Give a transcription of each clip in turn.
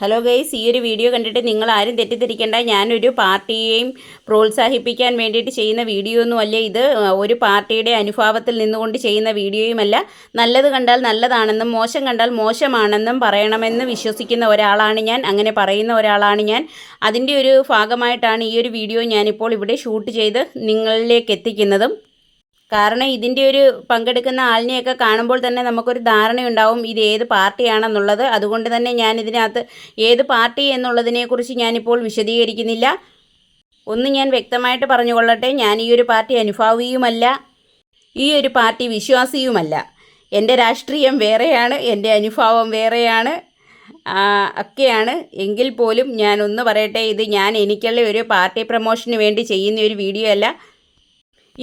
Hello guys, ഈ ഒരു video കണ്ടിട്ട് നിങ്ങൾ ആരും തെറ്റിദ്ധരിക്കേണ്ട. ഞാനൊരു പാർട്ടിയെയും പ്രോത്സാഹിപ്പിക്കാൻ വേണ്ടിയിട്ട് ചെയ്യുന്ന വീഡിയോ ഒന്നുമല്ല ഇത്. ഒരു പാർട്ടിയുടെ അനുഭാവത്തിൽ നിന്നുകൊണ്ട് ചെയ്യുന്ന വീഡിയോയുമല്ല. നല്ലത് കണ്ടാൽ നല്ലതാണെന്നും മോശം കണ്ടാൽ മോശമാണെന്നും പറയണമെന്ന് വിശ്വസിക്കുന്ന ഒരാളാണ് ഞാൻ. അങ്ങനെ പറയുന്ന ഒരാളാണ് ഞാൻ. അതിൻ്റെ ഒരു ഭാഗമായിട്ടാണ് ഈ ഒരു വീഡിയോ ഞാനിപ്പോൾ ഇവിടെ ഷൂട്ട് ചെയ്ത് നിങ്ങളിലേക്ക് എത്തിക്കുന്നതും. കാരണം ഇതിൻ്റെ ഒരു പങ്കെടുക്കുന്ന ആളിനെയൊക്കെ കാണുമ്പോൾ തന്നെ നമുക്കൊരു ധാരണയുണ്ടാവും ഇത് ഏത് പാർട്ടിയാണെന്നുള്ളത്. അതുകൊണ്ട് തന്നെ ഞാൻ ഇതിനകത്ത് ഏത് പാർട്ടി എന്നുള്ളതിനെക്കുറിച്ച് ഞാനിപ്പോൾ വിശദീകരിക്കുന്നില്ല. ഒന്ന് ഞാൻ വ്യക്തമായിട്ട് പറഞ്ഞുകൊള്ളട്ടെ, ഞാൻ ഈ ഒരു പാർട്ടി അനുഭാവിയുമല്ല, ഈ ഒരു പാർട്ടി വിശ്വാസിയുമല്ല. എൻ്റെ രാഷ്ട്രീയം വേറെയാണ്, എൻ്റെ അനുഭാവം വേറെയാണ് ഒക്കെയാണ്. എങ്കിൽ പോലും ഞാൻ ഒന്ന് പറയട്ടെ, ഇത് ഞാൻ എനിക്കുള്ള ഒരു പാർട്ടി പ്രമോഷന് വേണ്ടി ചെയ്യുന്ന ഒരു വീഡിയോ അല്ല.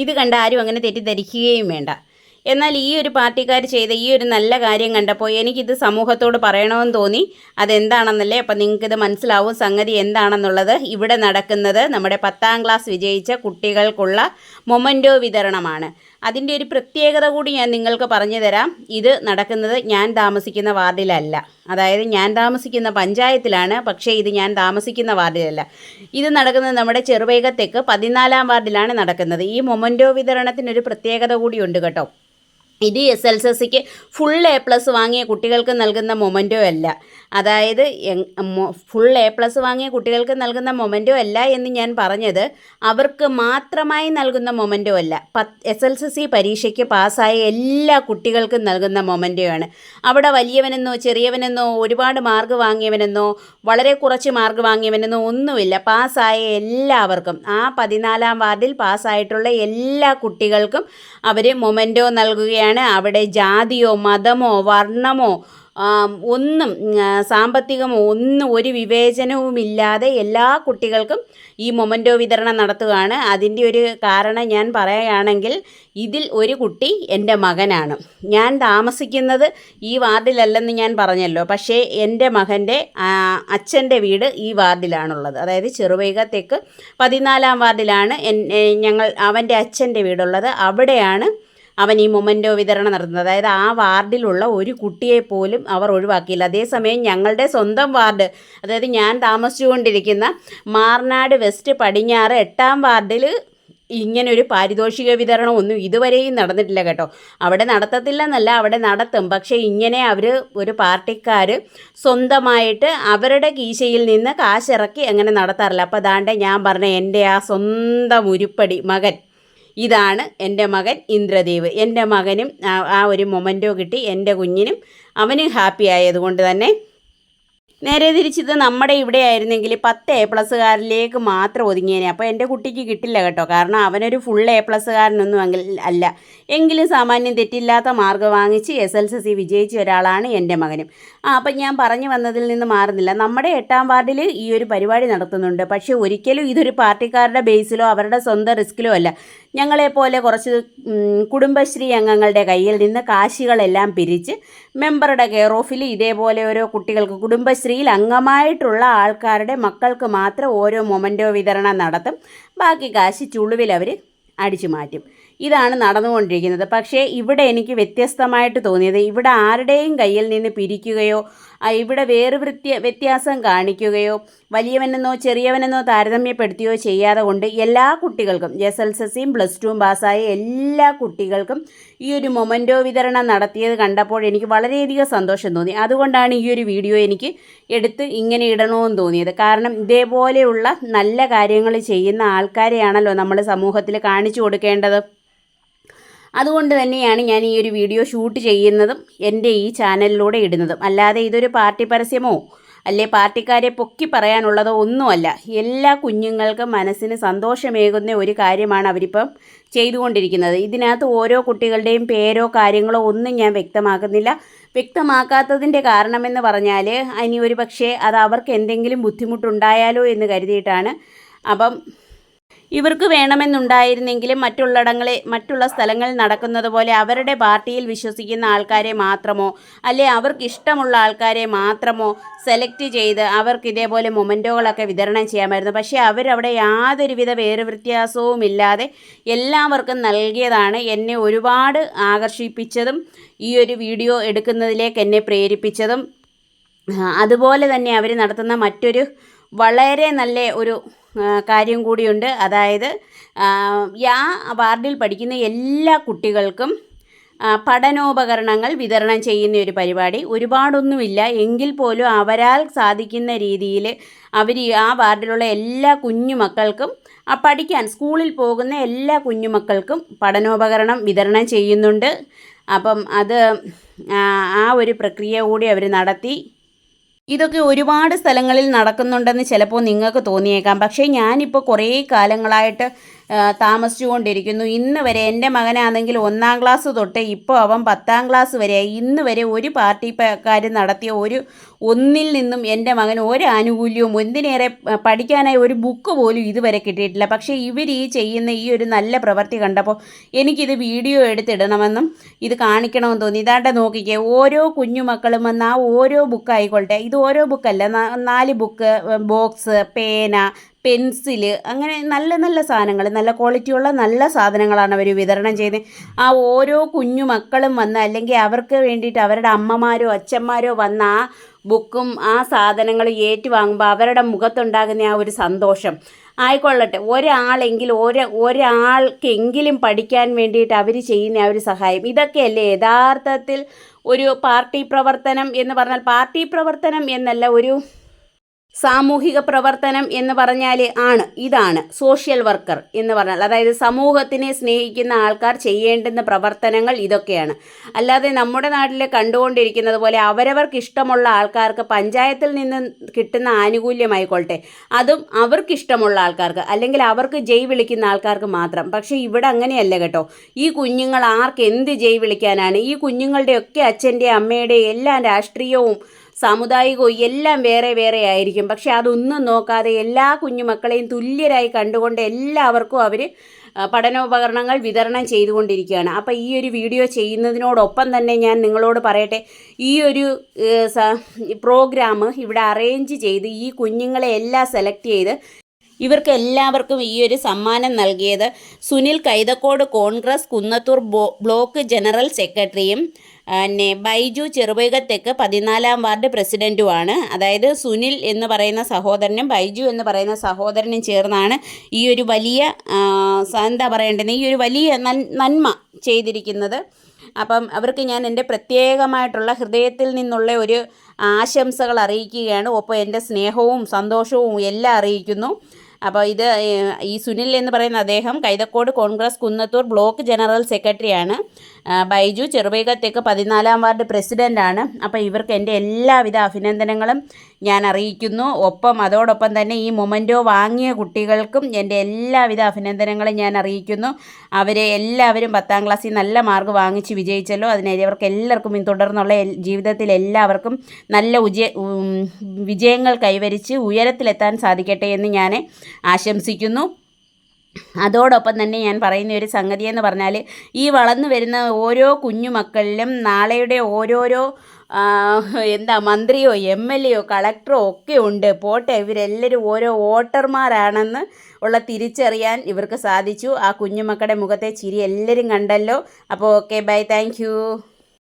ഇത് കണ്ട ആരും അങ്ങനെ തെറ്റിദ്ധരിക്കുകയും വേണ്ട. എന്നാൽ ഈ ഒരു പാർട്ടിക്കാർ ചെയ്ത ഈ ഒരു നല്ല കാര്യം കണ്ടപ്പോൾ എനിക്കിത് സമൂഹത്തോട് പറയണമെന്ന് തോന്നി. അതെന്താണെന്നല്ലേ, അപ്പം നിങ്ങൾക്കിത് മനസ്സിലാവും സംഗതി എന്താണെന്നുള്ളത്. ഇവിടെ നടക്കുന്നത് നമ്മുടെ 10ാം ക്ലാസ് വിജയിച്ച കുട്ടികൾക്കുള്ള മൊമൻറ്റോ വിതരണമാണ്. അതിൻ്റെ ഒരു പ്രത്യേകത കൂടി ഞാൻ നിങ്ങൾക്ക് പറഞ്ഞു തരാം. ഇത് നടക്കുന്നത് ഞാൻ താമസിക്കുന്ന വാർഡിലല്ല, അതായത് ഞാൻ താമസിക്കുന്ന പഞ്ചായത്തിലാണ്. പക്ഷേ ഇത് ഞാൻ താമസിക്കുന്ന വാർഡിലല്ല. ഇത് നടക്കുന്നത് നമ്മുടെ ചെറുവൈക തെക്ക് 14ാം വാർഡിലാണ് നടക്കുന്നത്. ഈ മൊമൻറ്റോ വിതരണത്തിനൊരു പ്രത്യേകത കൂടിയുണ്ട് കേട്ടോ. ഇത് SSLCക്ക് ഫുൾ A+ വാങ്ങിയ കുട്ടികൾക്ക് നൽകുന്ന മൊമൻറ്റോ അല്ല. അതായത് ഫുൾ A+ വാങ്ങിയ കുട്ടികൾക്ക് നൽകുന്ന മൊമൻറ്റോ അല്ല എന്ന് ഞാൻ പറഞ്ഞത് അവർക്ക് മാത്രമായി നൽകുന്ന മൊമൻറ്റോ അല്ല. SSLC പരീക്ഷയ്ക്ക് പാസ്സായ എല്ലാ കുട്ടികൾക്കും നൽകുന്ന മൊമൻറ്റോയാണ്. അവിടെ വലിയവനെന്നോ ചെറിയവനെന്നോ ഒരുപാട് മാർക്ക് വാങ്ങിയവനെന്നോ വളരെ കുറച്ച് മാർക്ക് വാങ്ങിയവനെന്നോ ഒന്നുമില്ല. പാസ്സായ എല്ലാവർക്കും, ആ 14ാം വാർഡിൽ പാസ്സായിട്ടുള്ള എല്ലാ കുട്ടികൾക്കും അവർ മൊമൻറ്റോ നൽകുകയാണ്. അവിടെ ജാതിയോ മതമോ വർണ്ണമോ ഒന്നും സാമ്പത്തികമോ ഒന്നും ഒരു വിവേചനവുമില്ലാതെ എല്ലാ കുട്ടികൾക്കും ഈ മൊമൻറ്റോ വിതരണം നടത്തുകയാണ്. അതിൻ്റെ ഒരു കാരണം ഞാൻ പറയുകയാണെങ്കിൽ, ഇതിൽ ഒരു കുട്ടി എൻ്റെ മകനാണ്. ഞാൻ താമസിക്കുന്നത് ഈ വാർഡിലല്ലെന്ന് ഞാൻ പറഞ്ഞല്ലോ, പക്ഷേ എൻ്റെ മകൻ്റെ അച്ഛൻ്റെ വീട് ഈ വാർഡിലാണുള്ളത്. അതായത് ചെറുവൈക തെക്ക് 14ാം വാർഡിലാണ് അവൻ്റെ അച്ഛൻ്റെ വീടുള്ളത്. അവിടെയാണ് അവൻ ഈ മൊമൻറ്റോ വിതരണം നടത്തുന്നത്. അതായത് ആ വാർഡിലുള്ള ഒരു കുട്ടിയെ പോലും അവർ ഒഴിവാക്കിയില്ല. അതേസമയം ഞങ്ങളുടെ സ്വന്തം വാർഡ്, അതായത് ഞാൻ താമസിച്ചുകൊണ്ടിരിക്കുന്ന മാർനാട് വെസ്റ്റ് പടിഞ്ഞാറ് 8ാം വാർഡിൽ ഇങ്ങനൊരു പാരിതോഷിക വിതരണം ഒന്നും ഇതുവരെയും നടന്നിട്ടില്ല കേട്ടോ. അവിടെ നടത്തത്തില്ലെന്നല്ല, അവിടെ നടത്തും. പക്ഷേ ഇങ്ങനെ ഒരു പാർട്ടിക്കാർ സ്വന്തമായിട്ട് അവരുടെ കീശയിൽ നിന്ന് കാശിറക്കി അങ്ങനെ നടത്താറില്ല. അപ്പോൾ അതാണ്ട് ഞാൻ പറഞ്ഞ എൻ്റെ ആ സ്വന്തം ഉരുപ്പടി മകൻ, ഇതാണ് എൻ്റെ മകൻ ഇന്ദ്രദേവ്. എൻ്റെ മകനും ആ ഒരു മൊമൻറ്റോ കിട്ടി. എൻ്റെ കുഞ്ഞിനും അവനും ഹാപ്പി ആയതുകൊണ്ട് തന്നെ. നേരെ തിരിച്ചത് നമ്മുടെ ഇവിടെ ആയിരുന്നെങ്കിൽ 10 A+കാരിലേക്ക് മാത്രം ഒതുങ്ങിയേനെ. അപ്പോൾ എൻ്റെ കുട്ടിക്ക് കിട്ടില്ല കേട്ടോ. കാരണം അവനൊരു ഫുൾ A+കാരനൊന്നും അല്ല. എങ്കിലും സാമാന്യം തെറ്റില്ലാത്ത മാർക്ക് വാങ്ങിച്ച് SSLC വിജയിച്ച ഒരാളാണ് എൻ്റെ മകനും. അപ്പം ഞാൻ പറഞ്ഞു വന്നതിൽ നിന്ന് മാറുന്നില്ല. നമ്മുടെ 8ാം വാർഡിൽ ഈ ഒരു പരിപാടി നടത്തുന്നുണ്ട്. പക്ഷേ ഒരിക്കലും ഇതൊരു പാർട്ടിക്കാരുടെ ബേസിലോ അവരുടെ സ്വന്തം റിസ്കിലോ അല്ല. ഞങ്ങളെപ്പോലെ കുറച്ച് കുടുംബശ്രീ അംഗങ്ങളുടെ കയ്യിൽ നിന്ന് കാശുകളെല്ലാം പിരിച്ച് മെമ്പറുടെ കെയർ ഓഫിൽ ഇതേപോലെ ഓരോ കുട്ടികൾക്ക്, കുടുംബശ്രീയിൽ അംഗമായിട്ടുള്ള ആൾക്കാരുടെ മക്കൾക്ക് മാത്രം ഓരോ മൊമൻറ്റോ വിതരണം നടത്തും. ബാക്കി കാശ് ചുളുവിൽ അവർ അടിച്ചു മാറ്റും. ഇതാണ് നടന്നുകൊണ്ടിരിക്കുന്നത്. പക്ഷേ ഇവിടെ എനിക്ക് വ്യത്യസ്തമായിട്ട് തോന്നിയത്, ഇവിടെ ആരുടെയും കയ്യിൽ നിന്ന് പിരിക്കുകയോ ഇവിടെ വ്യത്യാസം കാണിക്കുകയോ വലിയവനെന്നോ ചെറിയവനെന്നോ താരതമ്യപ്പെടുത്തുകയോ ചെയ്യാതെ കൊണ്ട് എല്ലാ കുട്ടികൾക്കും, SSLCയും +2 പാസ്സായ എല്ലാ കുട്ടികൾക്കും ഈ ഒരു മൊമൻറ്റോ വിതരണം നടത്തിയത് കണ്ടപ്പോൾ എനിക്ക് വളരെയധികം സന്തോഷം തോന്നി. അതുകൊണ്ടാണ് ഈ ഒരു വീഡിയോ എനിക്ക് എടുത്ത് ഇങ്ങനെ ഇടണമെന്ന് തോന്നിയത്. കാരണം ഇതേപോലെയുള്ള നല്ല കാര്യങ്ങൾ ചെയ്യുന്ന ആൾക്കാരെയാണല്ലോ നമ്മൾ സമൂഹത്തിൽ കാണിച്ചു കൊടുക്കേണ്ടത്. അതുകൊണ്ട് തന്നെയാണ് ഞാൻ ഈ ഒരു വീഡിയോ ഷൂട്ട് ചെയ്യുന്നതും എൻ്റെ ഈ ചാനലിലൂടെ ഇടുന്നതും. അല്ലാതെ ഇതൊരു പാർട്ടി പരസ്യമോ അല്ലെ പാർട്ടിക്കാരെ പൊക്കി പറയാനുള്ളതോ ഒന്നുമല്ല. എല്ലാ കുഞ്ഞുങ്ങൾക്കും മനസ്സിന് സന്തോഷമേകുന്ന ഒരു കാര്യമാണ് അവരിപ്പം ചെയ്തുകൊണ്ടിരിക്കുന്നത്. ഇതിനകത്ത് ഓരോ കുട്ടികളുടെയും പേരോ കാര്യങ്ങളോ ഒന്നും ഞാൻ വ്യക്തമാക്കുന്നില്ല. വ്യക്തമാക്കാത്തതിൻ്റെ കാരണമെന്ന് പറഞ്ഞാൽ ഇനി ഒരു പക്ഷേ അത് അവർക്ക് എന്തെങ്കിലും ബുദ്ധിമുട്ടുണ്ടായാലോ എന്ന് കരുതിയിട്ടാണ്. അപ്പം ഇവർക്ക് വേണമെന്നുണ്ടായിരുന്നെങ്കിലും മറ്റുള്ള സ്ഥലങ്ങളിൽ നടക്കുന്നത് പോലെ അവരുടെ പാർട്ടിയിൽ വിശ്വസിക്കുന്ന ആൾക്കാരെ മാത്രമോ അല്ലെ അവർക്ക് ഇഷ്ടമുള്ള ആൾക്കാരെ മാത്രമോ സെലക്ട് ചെയ്ത് അവർക്ക് ഇതേപോലെ മൊമൻറ്റോകളൊക്കെ വിതരണം ചെയ്യാമായിരുന്നു. പക്ഷേ അവരവിടെ യാതൊരുവിധ വ്യത്യാസവും ഇല്ലാതെ എല്ലാവർക്കും നൽകിയതാണ് എന്നെ ഒരുപാട് ആകർഷിപ്പിച്ചതും ഈ ഒരു വീഡിയോ എടുക്കുന്നതിലേക്ക് എന്നെ പ്രേരിപ്പിച്ചതും. അതുപോലെ തന്നെ അവർ നടത്തുന്ന മറ്റൊരു വളരെ നല്ല ഒരു കാര്യം കൂടിയുണ്ട്. അതായത് ആ വാർഡിൽ പഠിക്കുന്ന എല്ലാ കുട്ടികൾക്കും പഠനോപകരണങ്ങൾ വിതരണം ചെയ്യുന്ന ഒരു പരിപാടി. ഒരുപാടൊന്നുമില്ല എങ്കിൽ പോലും അവരാൽ സാധിക്കുന്ന രീതിയിൽ അവർ ആ വാർഡിലുള്ള എല്ലാ കുഞ്ഞുമക്കൾക്കും പഠിക്കാൻ സ്കൂളിൽ പോകുന്ന എല്ലാ കുഞ്ഞുമക്കൾക്കും പഠനോപകരണം വിതരണം ചെയ്യുന്നുണ്ട്. അപ്പം അത് ആ ഒരു പ്രക്രിയ കൂടി അവർ നടത്തി. ഇതൊക്കെ ഒരുപാട് സ്ഥലങ്ങളിൽ നടക്കുന്നുണ്ടെന്ന് ചിലപ്പോൾ നിങ്ങൾക്ക് തോന്നിയേക്കാം. പക്ഷേ ഞാനിപ്പോൾ കുറേ കാലങ്ങളായിട്ട് താമസിച്ചുകൊണ്ടിരിക്കുന്നു. ഇന്ന് വരെ എൻ്റെ മകനാണെങ്കിൽ 1-ാം ക്ലാസ് തൊട്ട് ഇപ്പോൾ അവൻ 10-ാം ക്ലാസ് വരെ ഇന്ന് വരെ ഒരു പാർട്ടിക്കാർ നടത്തിയ ഒന്നിൽ നിന്നും എൻ്റെ മകന് ഒരു ആനുകൂല്യവും എന്തിനേറെ പഠിക്കാനായി ഒരു ബുക്ക് പോലും ഇതുവരെ കിട്ടിയിട്ടില്ല. പക്ഷേ ഇവർ ഈ ചെയ്യുന്ന ഈ ഒരു നല്ല പ്രവൃത്തി കണ്ടപ്പോൾ എനിക്കിത് വീഡിയോ എടുത്തിടണമെന്നും ഇത് കാണിക്കണമെന്ന് തോന്നി. ഇതാണ്ട് നോക്കിക്കേ, ഓരോ കുഞ്ഞുമക്കളും വന്ന് ആ ഓരോ ബുക്കായിക്കോട്ടെ, ഇത് ഓരോ ബുക്കല്ല, 4 ബുക്ക്, ബോക്സ്, പേന, പെൻസില്, അങ്ങനെ നല്ല നല്ല സാധനങ്ങൾ, നല്ല ക്വാളിറ്റിയുള്ള നല്ല സാധനങ്ങളാണ് അവർ വിതരണം ചെയ്യുന്നത്. ആ ഓരോ കുഞ്ഞു മക്കളും വന്ന് അല്ലെങ്കിൽ അവർക്ക് വേണ്ടിയിട്ട് അവരുടെ അമ്മമാരോ അച്ഛന്മാരോ വന്ന് ആ ബുക്കും ആ സാധനങ്ങൾ ഏറ്റുവാങ്ങുമ്പോൾ അവരുടെ മുഖത്തുണ്ടാകുന്ന ആ ഒരു സന്തോഷം ആയിക്കൊള്ളട്ടെ. ഒരാൾക്കെങ്കിലും പഠിക്കാൻ വേണ്ടിയിട്ട് അവർ ചെയ്യുന്ന ആ ഒരു സഹായം, ഇതൊക്കെയല്ലേ യഥാർത്ഥത്തിൽ ഒരു പാർട്ടി പ്രവർത്തനം എന്ന് പറഞ്ഞാൽ. പാർട്ടി പ്രവർത്തനം എന്നല്ല, ഒരു സാമൂഹിക പ്രവർത്തനം എന്ന് പറഞ്ഞാൽ ഇതാണ് സോഷ്യൽ വർക്കർ എന്ന് പറഞ്ഞാൽ. അതായത് സമൂഹത്തിനെ സ്നേഹിക്കുന്ന ആൾക്കാർ ചെയ്യേണ്ടുന്ന പ്രവർത്തനങ്ങൾ ഇതൊക്കെയാണ്. അല്ലാതെ നമ്മുടെ നാട്ടിൽ കണ്ടുകൊണ്ടിരിക്കുന്നത് പോലെ അവരവർക്ക് ഇഷ്ടമുള്ള ആൾക്കാർക്ക് പഞ്ചായത്തിൽ നിന്ന് കിട്ടുന്ന ആനുകൂല്യമായിക്കൊള്ളട്ടെ അതും അവർക്കിഷ്ടമുള്ള ആൾക്കാർക്ക്, അല്ലെങ്കിൽ അവർക്ക് ജയ് വിളിക്കുന്ന ആൾക്കാർക്ക് മാത്രം. പക്ഷേ ഇവിടെ അങ്ങനെയല്ല കേട്ടോ. ഈ കുഞ്ഞുങ്ങൾ ആർക്ക് എന്ത് ജയ് വിളിക്കാനാണ്? ഈ കുഞ്ഞുങ്ങളുടെയൊക്കെ അച്ഛൻ്റെ അമ്മയുടെ എല്ലാം രാഷ്ട്രീയവും സാമുദായികവും എല്ലാം വേറെ വേറെ ആയിരിക്കും. പക്ഷെ അതൊന്നും നോക്കാതെ എല്ലാ കുഞ്ഞുമക്കളെയും തുല്യരായി കണ്ടുകൊണ്ട് എല്ലാവർക്കും അവർ പഠനോപകരണങ്ങൾ വിതരണം ചെയ്തുകൊണ്ടിരിക്കുകയാണ്. അപ്പോൾ ഈ ഒരു വീഡിയോ ചെയ്യുന്നതിനോടൊപ്പം തന്നെ ഞാൻ നിങ്ങളോട് പറയട്ടെ, ഈ ഒരു പ്രോഗ്രാം ഇവിടെ അറേഞ്ച് ചെയ്ത് ഈ കുഞ്ഞുങ്ങളെ എല്ലാം സെലക്ട് ചെയ്ത് ഇവർക്ക് എല്ലാവർക്കും ഈ ഒരു സമ്മാനം നൽകിയത് സുനിൽ കൈതക്കോട് കോൺഗ്രസ് കുന്നത്തൂർ ബ്ലോക്ക് ജനറൽ സെക്രട്ടറിയും ബൈജു ചെറുപുഴതെക്ക് 14-ാം വാർഡ് പ്രസിഡൻറ്റുമാണ്. അതായത് സുനിൽ എന്ന് പറയുന്ന സഹോദരനും ബൈജു എന്ന് പറയുന്ന സഹോദരനും ചേർന്നാണ് ഈ ഒരു വലിയ എന്താ പറയേണ്ടത്, ഈ ഒരു വലിയ നന്മ ചെയ്തിരിക്കുന്നത്. അപ്പം അവർക്ക് ഞാൻ എൻ്റെ പ്രത്യേകമായിട്ടുള്ള ഹൃദയത്തിൽ നിന്നുള്ള ഒരു ആശംസകൾ അറിയിക്കുകയാണ്. ഒപ്പം എൻ്റെ സ്നേഹവും സന്തോഷവും എല്ലാം അറിയിക്കുന്നു. അപ്പോൾ ഈ സുനിൽ എന്ന് പറയുന്ന അദ്ദേഹം കൈതക്കോട് കോൺഗ്രസ് കുന്നത്തൂർ ബ്ലോക്ക് ജനറൽ സെക്രട്ടറിയാണ്. ബൈജു ചെറുപുഴതെക്ക് 14-ാം വാർഡ് പ്രസിഡൻ്റാണ്. അപ്പോൾ ഇവർക്ക് എൻ്റെ എല്ലാവിധ അഭിനന്ദനങ്ങളും ഞാൻ അറിയിക്കുന്നു. അതോടൊപ്പം തന്നെ ഈ മൊമെൻറ്റോ വാങ്ങിയ കുട്ടികൾക്കും എൻ്റെ എല്ലാവിധ അഭിനന്ദനങ്ങളും ഞാൻ അറിയിക്കുന്നു. അവരെ എല്ലാവരും 10-ാം ക്ലാസ്സിൽ നല്ല മാർക്ക് വാങ്ങിച്ച് വിജയിച്ചല്ലോ. അതിനായി അവർക്ക് എല്ലാവർക്കും തുടർന്നുള്ള ജീവിതത്തിൽ എല്ലാവർക്കും നല്ല വിജയങ്ങൾ കൈവരിച്ച് ഉയരത്തിലെത്താൻ സാധിക്കട്ടെ എന്ന് ഞാൻ ആശംസിക്കുന്നു. അതോടൊപ്പം തന്നെ ഞാൻ പറയുന്ന ഒരു സംഗതി എന്ന് പറഞ്ഞാൽ, ഈ വളർന്നു വരുന്ന ഓരോ കുഞ്ഞുമക്കളിലും നാളെയുടെ ഓരോരോ മന്ത്രിയോ MLA യോ കളക്ടറോ ഒക്കെ ഉണ്ട്. പോട്ടെ, ഇവരെല്ലാവരും ഓരോ വോട്ടർമാരാണെന്ന് ഉള്ള തിരിച്ചറിയാൻ ഇവർക്ക് സാധിച്ചു. ആ കുഞ്ഞുമക്കളുടെ മുഖത്തെ ചിരി എല്ലാവരും കണ്ടല്ലോ. അപ്പോൾ ഓക്കെ, ബൈ, താങ്ക് യു.